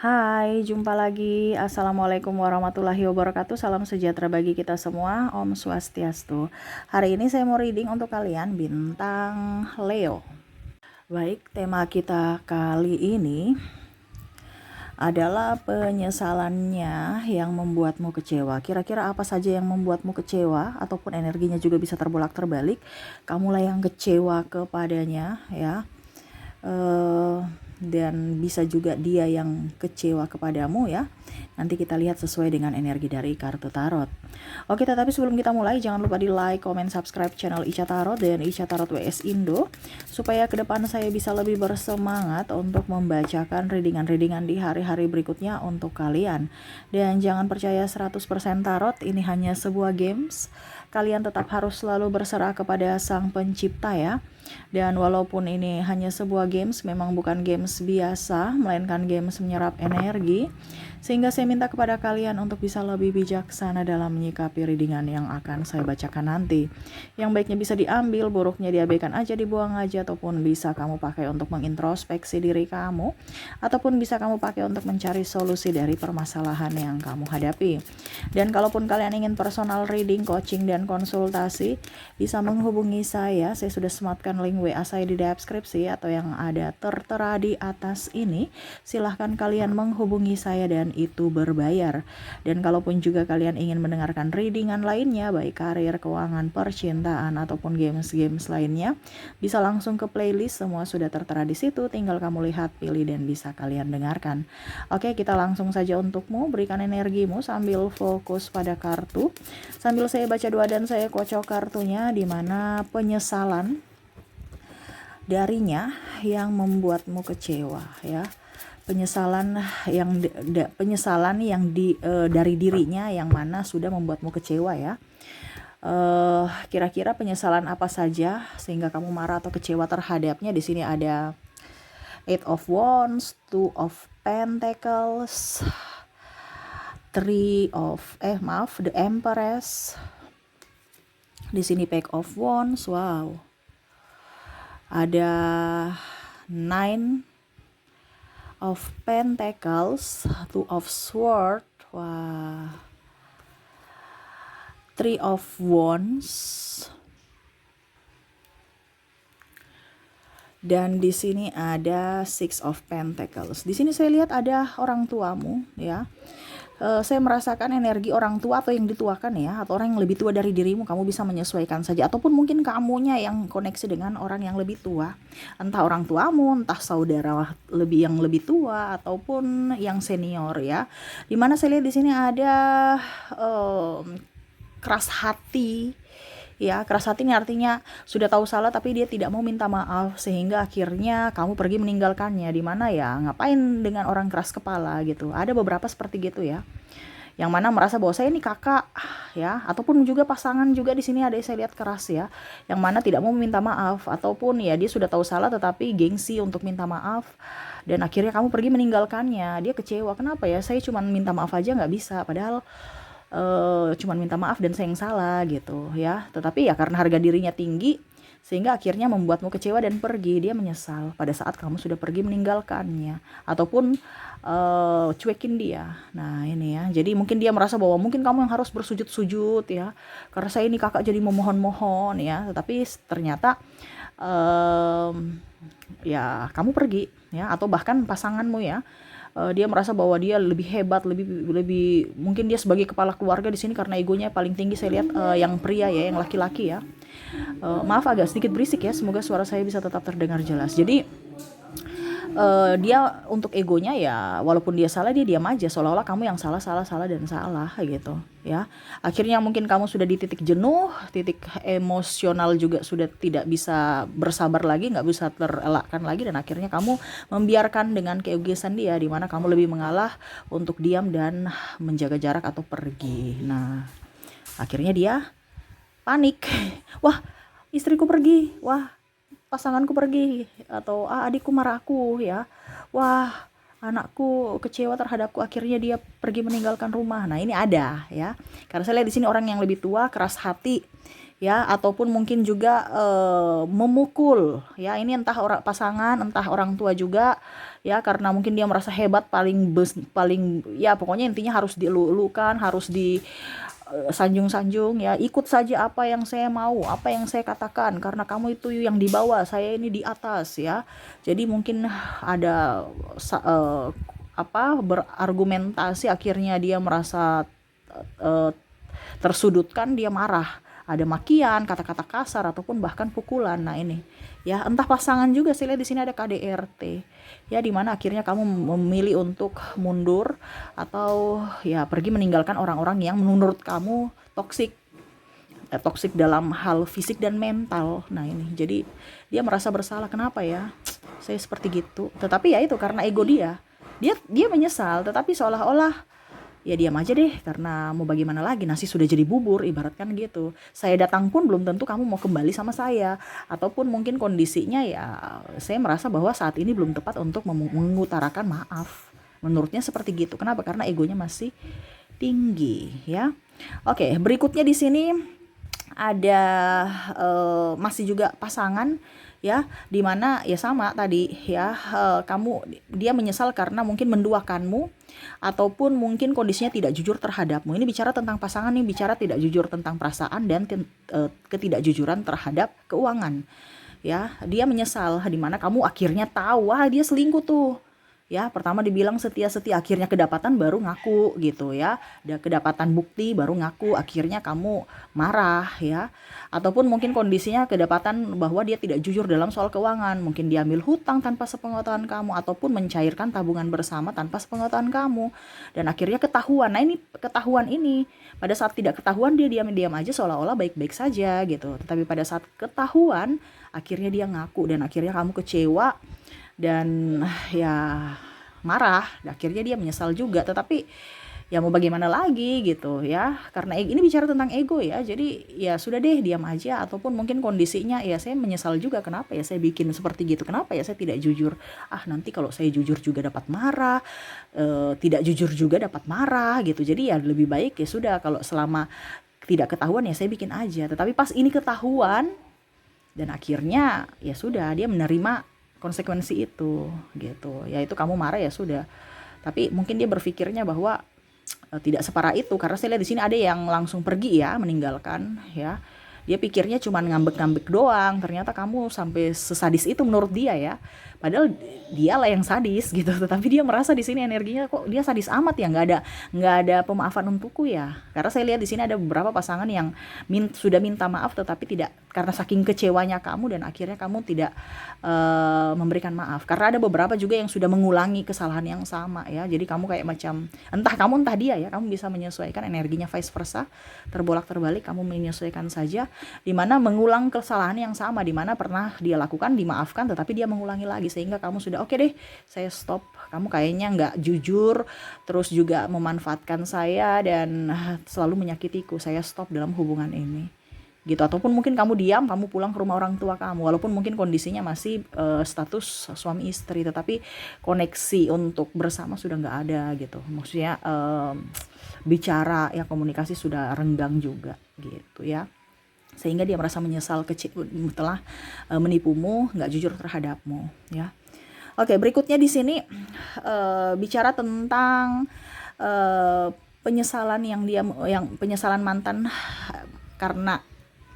Hai, jumpa lagi. Assalamualaikum warahmatullahi wabarakatuh. Salam sejahtera bagi kita semua. Om Swastiastu. Hari ini saya mau reading untuk kalian bintang Leo. Baik, tema kita kali ini adalah penyesalannya yang membuatmu kecewa. Kira-kira apa saja yang membuatmu kecewa ataupun energinya juga bisa terbolak-terbalik. Kamulah yang kecewa kepadanya ya. Dan bisa juga dia yang kecewa kepadamu ya. Nanti kita lihat sesuai dengan energi dari kartu tarot. Oke, tetapi sebelum kita mulai jangan lupa di like, comment, subscribe channel Ica Tarot dan Ica Tarot WS Indo supaya ke depan saya bisa lebih bersemangat untuk membacakan readingan-readingan di hari-hari berikutnya untuk kalian. Dan jangan percaya 100% tarot, ini hanya sebuah games. Kalian tetap harus selalu berserah kepada Sang Pencipta ya. Dan walaupun ini hanya sebuah games, memang bukan games biasa, melainkan games menyerap energi. Sehingga saya minta kepada kalian untuk bisa lebih bijaksana dalam menyikapi readingan yang akan saya bacakan nanti. Yang baiknya bisa diambil, buruknya diabaikan aja, dibuang aja, ataupun bisa kamu pakai untuk mengintrospeksi diri kamu, ataupun bisa kamu pakai untuk mencari solusi dari permasalahan yang kamu hadapi. Dan kalaupun kalian ingin personal reading, coaching, dan konsultasi, bisa menghubungi saya sudah sematkan link WA saya di deskripsi atau yang ada tertera di atas ini. Silahkan kalian menghubungi saya dan itu berbayar. Dan kalaupun juga kalian ingin mendengarkan readingan lainnya, baik karir, keuangan, percintaan, ataupun games-games lainnya, bisa langsung ke playlist, semua sudah tertera di situ, tinggal kamu lihat, pilih, dan bisa kalian dengarkan. Oke, kita langsung saja untukmu, berikan energimu sambil fokus pada kartu. Sambil saya baca doa dan saya kocok kartunya, di mana penyesalan darinya yang membuatmu kecewa ya. Penyesalan yang dari dirinya yang mana sudah membuatmu kecewa ya. Kira-kira penyesalan apa saja sehingga kamu marah atau kecewa terhadapnya? Di sini ada Eight of Wands, Two of Pentacles, The Empress. Di sini Page of Wands, wow. Ada Nine of Pentacles, Two of Swords, wah. Three of Wands. Dan di sini ada Six of Pentacles. Di sini saya lihat ada orang tuamu ya. Saya merasakan energi orang tua atau yang dituakan ya, atau orang yang lebih tua dari dirimu. Kamu bisa menyesuaikan saja, ataupun mungkin kamunya yang koneksi dengan orang yang lebih tua, entah orang tuamu, entah saudara yang lebih tua, ataupun yang senior ya. Dimana saya lihat di sini ada keras hati ya. Keras hati ini artinya sudah tahu salah tapi dia tidak mau minta maaf, sehingga akhirnya kamu pergi meninggalkannya. Dimana ya, ngapain dengan orang keras kepala gitu. Ada beberapa seperti gitu ya, yang mana merasa bahwa saya ini kakak ya, ataupun juga pasangan juga di sini ada yang saya lihat keras ya, yang mana tidak mau meminta maaf, ataupun ya dia sudah tahu salah tetapi gengsi untuk minta maaf, dan akhirnya kamu pergi meninggalkannya. Dia kecewa, kenapa ya, saya cuma minta maaf aja nggak bisa, padahal cuman minta maaf dan saya yang salah gitu ya. Tetapi ya karena harga dirinya tinggi, sehingga akhirnya membuatmu kecewa dan pergi. Dia menyesal pada saat kamu sudah pergi meninggalkannya, ataupun cuekin dia. Nah ini ya, jadi mungkin dia merasa bahwa mungkin kamu yang harus bersujud-sujud ya, karena saya ini kakak jadi memohon-mohon ya. Tetapi ternyata ya kamu pergi ya, atau bahkan pasanganmu ya, dia merasa bahwa dia lebih hebat, lebih mungkin dia sebagai kepala keluarga di sini karena egonya paling tinggi. Saya lihat yang pria ya, yang laki-laki ya. Maaf agak sedikit berisik ya, semoga suara saya bisa tetap terdengar jelas. Jadi dia untuk egonya ya, walaupun dia salah dia diam aja, seolah-olah kamu yang salah dan salah gitu ya. Akhirnya mungkin kamu sudah di titik jenuh, titik emosional juga sudah tidak bisa bersabar lagi, nggak bisa terelakkan lagi, dan akhirnya kamu membiarkan dengan keegoisan dia, di mana kamu lebih mengalah untuk diam dan menjaga jarak atau pergi. Nah akhirnya dia panik, wah istriku pergi, wah pasanganku pergi, atau adikku marah aku ya, wah anakku kecewa terhadapku, akhirnya dia pergi meninggalkan rumah. Nah, ini ada ya. Karena saya lihat di sini orang yang lebih tua, keras hati ya, ataupun mungkin juga memukul ya. Ini entah orang pasangan, entah orang tua juga ya, karena mungkin dia merasa hebat, paling ya, pokoknya intinya harus dilulukan, harus di sanjung-sanjung ya, ikut saja apa yang saya mau, apa yang saya katakan, karena kamu itu yang di bawah, saya ini di atas ya. Jadi mungkin ada berargumentasi, akhirnya dia merasa eh, tersudutkan, dia marah, ada makian, kata-kata kasar, ataupun bahkan pukulan. Nah, ini ya, entah pasangan juga, saya lihat di sini ada KDRT ya, dimana akhirnya kamu memilih untuk mundur atau ya pergi meninggalkan orang-orang yang menurut kamu toksik, toksik dalam hal fisik dan mental. Nah, ini jadi dia merasa bersalah, kenapa ya saya seperti gitu. Tetapi ya itu karena ego dia menyesal, tetapi seolah-olah ya diam aja deh, karena mau bagaimana lagi, nasi sudah jadi bubur, ibaratkan gitu. Saya datang pun belum tentu kamu mau kembali sama saya, ataupun mungkin kondisinya ya saya merasa bahwa saat ini belum tepat untuk mengutarakan maaf. Menurutnya seperti gitu. Kenapa? Karena egonya masih tinggi ya. Oke, berikutnya di sini ada masih juga pasangan ya, dimana ya sama tadi ya, dia menyesal karena mungkin menduakanmu, ataupun mungkin kondisinya tidak jujur terhadapmu. Ini bicara tentang pasangan, nih bicara tidak jujur tentang perasaan dan ketidakjujuran terhadap keuangan ya. Dia menyesal dimana kamu akhirnya tahu, wah dia selingkuh tuh ya. Pertama dibilang setia-setia, akhirnya kedapatan baru ngaku gitu ya. Ada kedapatan bukti baru ngaku, akhirnya kamu marah ya. Ataupun mungkin kondisinya kedapatan bahwa dia tidak jujur dalam soal keuangan, mungkin dia ambil hutang tanpa sepengetahuan kamu, ataupun mencairkan tabungan bersama tanpa sepengetahuan kamu, dan akhirnya ketahuan. Nah, ini ketahuan ini, pada saat tidak ketahuan dia diam-diam aja seolah-olah baik-baik saja gitu, tetapi pada saat ketahuan akhirnya dia ngaku, dan akhirnya kamu kecewa dan ya marah. Akhirnya dia menyesal juga, tetapi ya mau bagaimana lagi gitu ya, karena ini bicara tentang ego ya. Jadi ya sudah deh, diam aja. Ataupun mungkin kondisinya ya saya menyesal juga, kenapa ya saya bikin seperti gitu, kenapa ya saya tidak jujur, nanti kalau saya jujur juga dapat marah, tidak jujur juga dapat marah gitu. Jadi ya lebih baik ya sudah, kalau selama tidak ketahuan ya saya bikin aja. Tetapi pas ini ketahuan, dan akhirnya ya sudah, dia menerima konsekuensi itu gitu. Ya itu kamu marah ya sudah. Tapi mungkin dia berpikirnya bahwa tidak separah itu, karena saya lihat di sini ada yang langsung pergi ya, meninggalkan ya. Dia pikirnya cuma ngambek-ngambek doang, ternyata kamu sampai sesadis itu menurut dia ya. Padahal dialah yang sadis gitu, tetapi dia merasa di sini energinya kok dia sadis amat ya, nggak ada pemaafan untukku ya. Karena saya lihat di sini ada beberapa pasangan yang sudah minta maaf, tetapi tidak, karena saking kecewanya kamu, dan akhirnya kamu tidak memberikan maaf. Karena ada beberapa juga yang sudah mengulangi kesalahan yang sama ya. Jadi kamu kayak macam entah kamu entah dia ya, kamu bisa menyesuaikan energinya, vice versa, terbolak-terbalik, kamu menyesuaikan saja, dimana mengulang kesalahan yang sama, dimana pernah dia lakukan dimaafkan, tetapi dia mengulangi lagi, sehingga kamu sudah oke deh, saya stop, kamu kayaknya nggak jujur, terus juga memanfaatkan saya dan selalu menyakitiku, saya stop dalam hubungan ini gitu. Ataupun mungkin kamu diam, kamu pulang ke rumah orang tua kamu, walaupun mungkin kondisinya masih status suami istri, tetapi koneksi untuk bersama sudah nggak ada gitu. Maksudnya bicara ya, komunikasi sudah renggang juga gitu ya, sehingga dia merasa menyesal telah menipumu, nggak jujur terhadapmu ya. Oke, berikutnya di sini bicara tentang penyesalan yang penyesalan mantan, karena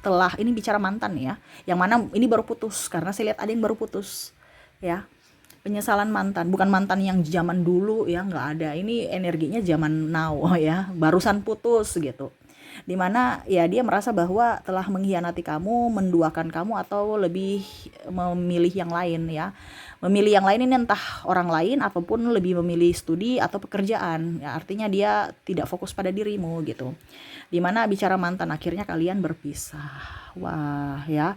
telah, ini bicara mantan ya, yang mana ini baru putus, karena saya lihat ada yang baru putus ya. Penyesalan mantan, bukan mantan yang zaman dulu ya, nggak ada, ini energinya zaman now ya, barusan putus gitu, dimana ya dia merasa bahwa telah mengkhianati kamu, menduakan kamu, atau lebih memilih yang lain ya. Memilih yang lain ini entah orang lain, ataupun lebih memilih studi atau pekerjaan ya, artinya dia tidak fokus pada dirimu gitu. Dimana bicara mantan, akhirnya kalian berpisah. Wah ya,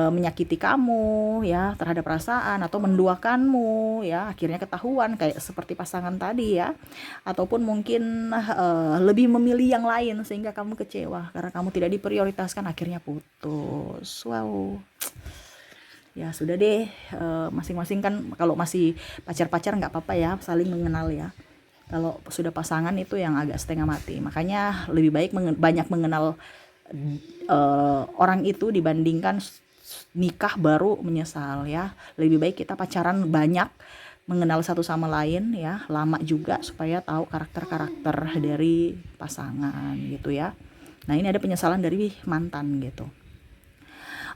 menyakiti kamu ya terhadap perasaan, atau menduakanmu ya, akhirnya ketahuan kayak seperti pasangan tadi ya. Ataupun mungkin lebih memilih yang lain, sehingga kamu kecewa karena kamu tidak diprioritaskan, akhirnya putus. Wow, Ya sudah deh, masing-masing kan kalau masih pacar-pacar nggak apa-apa ya, saling mengenal ya. Kalau sudah pasangan itu yang agak setengah mati. Makanya lebih baik banyak mengenal orang itu dibandingkan nikah baru menyesal ya. Lebih baik kita pacaran banyak, mengenal satu sama lain ya, lama juga supaya tahu karakter-karakter dari pasangan gitu ya. Nah, ini ada penyesalan dari mantan gitu.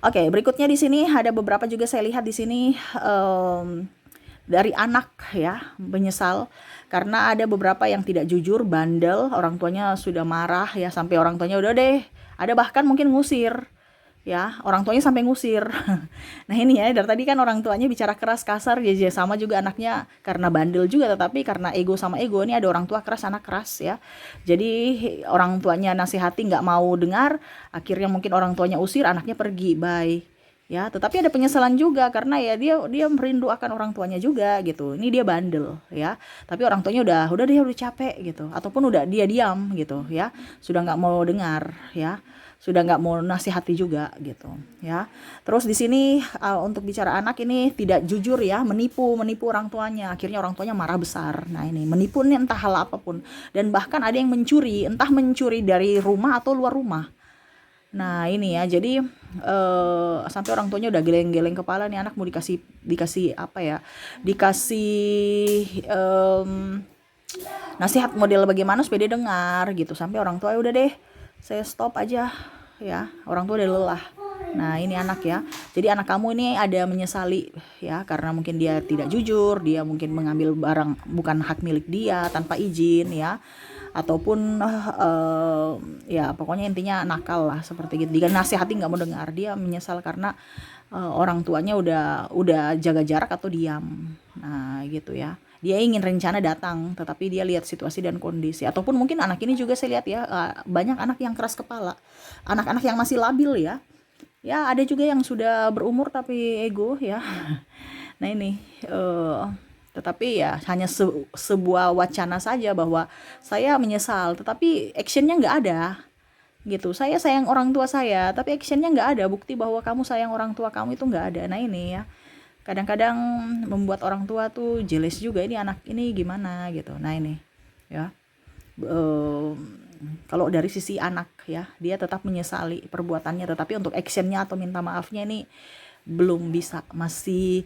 Oke, berikutnya di sini ada beberapa juga saya lihat di sini dari anak ya, menyesal karena ada beberapa yang tidak jujur, bandel, orang tuanya sudah marah ya, sampai orang tuanya udah deh, ada bahkan mungkin ngusir ya, orang tuanya sampai ngusir. Nah ini ya, dari tadi kan orang tuanya bicara keras, kasar, ya sama juga anaknya karena bandel juga, tetapi karena ego sama ego, ini ada orang tua keras, anak keras ya. Jadi orang tuanya nasihati nggak mau dengar, akhirnya mungkin orang tuanya usir, anaknya pergi, bye. Ya, tetapi ada penyesalan juga karena ya dia merindu akan orang tuanya juga gitu. Ini dia bandel ya. Tapi orang tuanya udah dia udah capek gitu. Ataupun udah dia diam gitu ya. Sudah nggak mau dengar ya. Sudah nggak mau nasihati juga gitu ya. Terus di sini untuk bicara anak ini tidak jujur ya, menipu orang tuanya, akhirnya orang tuanya marah besar. Nah ini menipu nih entah hal apapun, dan bahkan ada yang mencuri, entah mencuri dari rumah atau luar rumah. Nah ini ya, jadi sampai orang tuanya udah geleng-geleng kepala nih, anak mau dikasih apa ya, dikasih nasihat model bagaimana supaya dia dengar gitu, sampai orang tua udah deh saya stop aja ya, orang tua udah lelah. Nah ini anak ya, jadi anak kamu ini ada menyesali ya, karena mungkin dia tidak jujur, dia mungkin mengambil barang bukan hak milik dia tanpa izin ya, ataupun ya pokoknya intinya nakal lah seperti gitu. Dia nasihati nggak mau dengar, dia menyesal karena orang tuanya udah jaga jarak atau diam. Nah gitu ya, dia ingin rencana datang tetapi dia lihat situasi dan kondisi. Ataupun mungkin anak ini juga saya lihat ya, banyak anak yang keras kepala, anak-anak yang masih labil ya. Ya ada juga yang sudah berumur tapi ego ya. Nah ini tetapi ya hanya sebuah wacana saja bahwa saya menyesal, tetapi actionnya nggak ada gitu. Saya sayang orang tua saya, tapi actionnya nggak ada, bukti bahwa kamu sayang orang tua kamu itu nggak ada. Nah ini ya, kadang-kadang membuat orang tua tuh jealous juga, ini anak ini gimana gitu. Nah ini ya, kalau dari sisi anak ya, dia tetap menyesali perbuatannya, tetapi untuk actionnya atau minta maafnya ini belum bisa, masih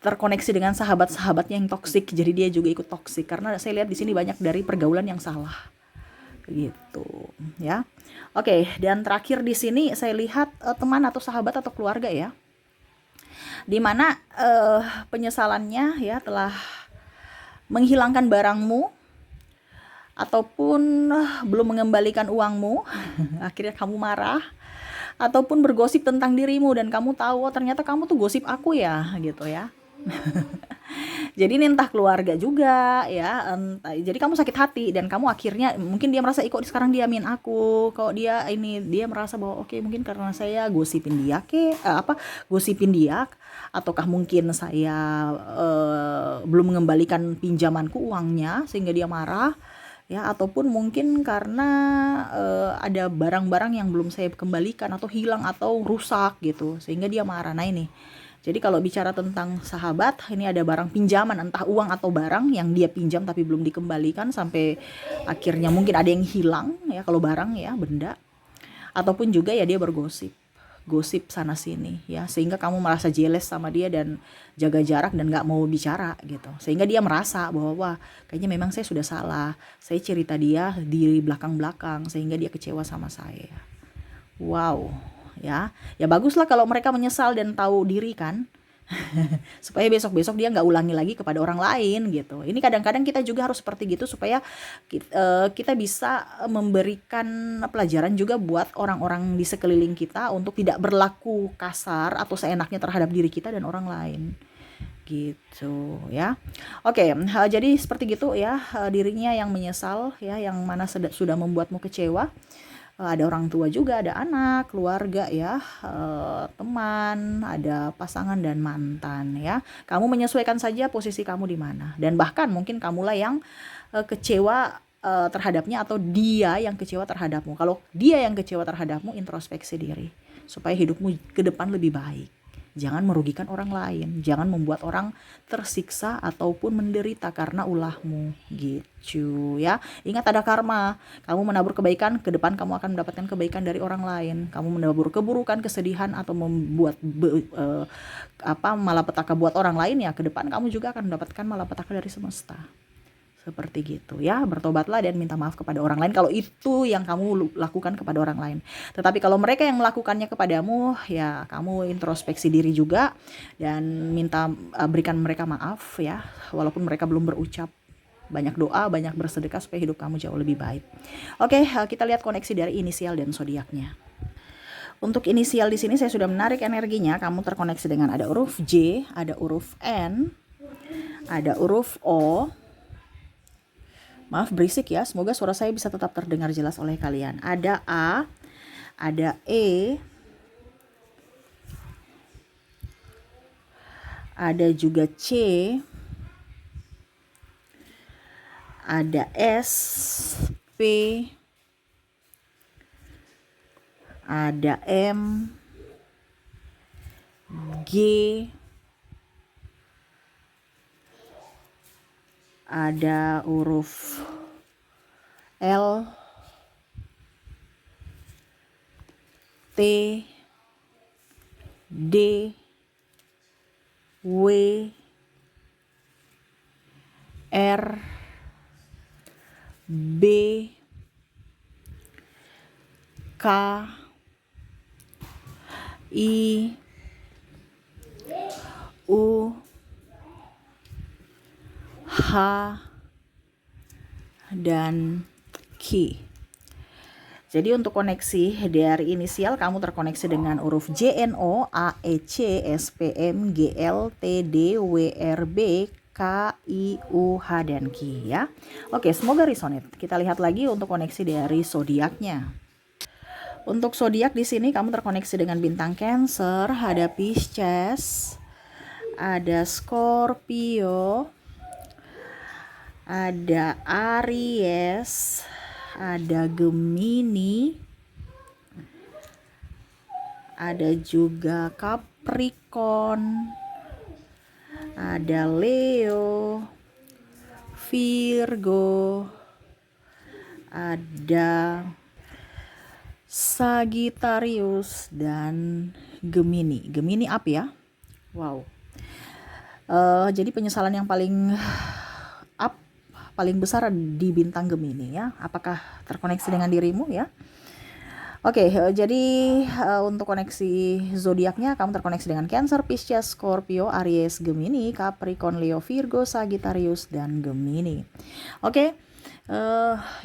terkoneksi dengan sahabat-sahabatnya yang toksik, jadi dia juga ikut toksik karena saya lihat di sini banyak dari pergaulan yang salah gitu ya. Oke, dan terakhir di sini saya lihat teman atau sahabat atau keluarga ya, dimana penyesalannya ya telah menghilangkan barangmu ataupun belum mengembalikan uangmu. Akhirnya kamu marah, ataupun bergosip tentang dirimu dan kamu tahu, oh ternyata kamu tuh gosip aku ya gitu ya. Jadi ini entah keluarga juga ya, entah, jadi kamu sakit hati dan kamu akhirnya mungkin dia merasa kok sekarang diamin aku, kok dia ini, dia merasa bahwa oke, mungkin karena saya gosipin dia gosipin dia, ataukah mungkin saya belum mengembalikan pinjamanku uangnya sehingga dia marah ya, ataupun mungkin karena ada barang-barang yang belum saya kembalikan atau hilang atau rusak gitu sehingga dia marah. Nah ini, jadi kalau bicara tentang sahabat, ini ada barang pinjaman, entah uang atau barang yang dia pinjam tapi belum dikembalikan sampai akhirnya mungkin ada yang hilang ya, kalau barang ya, benda. Ataupun juga ya dia gosip sana sini ya, sehingga kamu merasa jealous sama dia dan jaga jarak dan nggak mau bicara gitu, sehingga dia merasa bahwa wah kayaknya memang saya sudah salah, saya cerita dia di belakang-belakang sehingga dia kecewa sama saya. Wow ya, ya baguslah kalau mereka menyesal dan tahu diri kan. Supaya besok-besok dia nggak ulangi lagi kepada orang lain gitu. Ini kadang-kadang kita juga harus seperti gitu supaya kita bisa memberikan pelajaran juga buat orang-orang di sekeliling kita untuk tidak berlaku kasar atau seenaknya terhadap diri kita dan orang lain gitu ya. Oke, jadi seperti gitu ya, dirinya yang menyesal ya, yang mana sudah membuatmu kecewa. Ada orang tua juga, ada anak, keluarga ya, teman, ada pasangan dan mantan ya. Kamu menyesuaikan saja posisi kamu di mana, dan bahkan mungkin kamulah yang kecewa terhadapnya atau dia yang kecewa terhadapmu. Kalau dia yang kecewa terhadapmu, introspeksi diri supaya hidupmu ke depan lebih baik Jangan merugikan orang lain, jangan membuat orang tersiksa ataupun menderita karena ulahmu gitu ya. Ingat ada karma. Kamu menabur kebaikan, ke depan kamu akan mendapatkan kebaikan dari orang lain. Kamu menabur keburukan, kesedihan atau membuat malapetaka buat orang lain, ya ke depan kamu juga akan mendapatkan malapetaka dari semesta. Seperti gitu ya, bertobatlah dan minta maaf kepada orang lain kalau itu yang kamu lakukan kepada orang lain. Tetapi kalau mereka yang melakukannya kepadamu, ya kamu introspeksi diri juga dan minta berikan mereka maaf ya, walaupun mereka belum berucap. Banyak doa, banyak bersedekah supaya hidup kamu jauh lebih baik. Oke, kita lihat koneksi dari inisial dan zodiaknya. Untuk inisial di sini saya sudah menarik energinya, kamu terkoneksi dengan ada huruf J, ada huruf N, ada huruf O. Maaf berisik ya, semoga suara saya bisa tetap terdengar jelas oleh kalian. Ada A, ada E, ada juga C, ada S, P, ada M, G, ada huruf L, T, D, W, R, B, K, I, U, H, dan Q. Jadi untuk koneksi dari inisial, kamu terkoneksi dengan huruf JNO, AEC, SPM, GL, TD, WRB, KIUH, dan Q ya. Oke, semoga resonate. Kita lihat lagi untuk koneksi dari zodiaknya. Untuk zodiak di sini kamu terkoneksi dengan bintang Cancer, ada Pisces, ada Scorpio, ada Aries, ada Gemini, ada juga Capricorn, ada Leo, Virgo, ada Sagittarius, dan Gemini. Gemini up ya. Wow. Jadi penyesalan yang paling up, paling besar di bintang Gemini ya. Apakah terkoneksi dengan dirimu ya? Oke, jadi untuk koneksi zodiaknya kamu terkoneksi dengan Cancer, Pisces, Scorpio, Aries, Gemini, Capricorn, Leo, Virgo, Sagittarius, dan Gemini. Oke,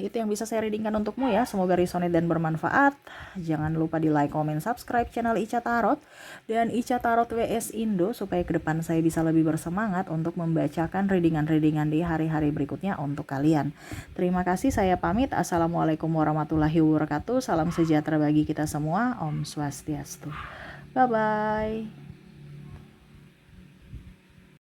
itu yang bisa saya readingkan untukmu ya. Semoga resonate dan bermanfaat. Jangan lupa di like, comment, subscribe channel Ica Tarot dan Ica Tarot WS Indo supaya ke depan saya bisa lebih bersemangat untuk membacakan readingan-readingan di hari-hari berikutnya untuk kalian. Terima kasih, saya pamit. Assalamualaikum warahmatullahi wabarakatuh. Salam sejahtera bagi kita semua. Om Swastiastu. Bye-bye.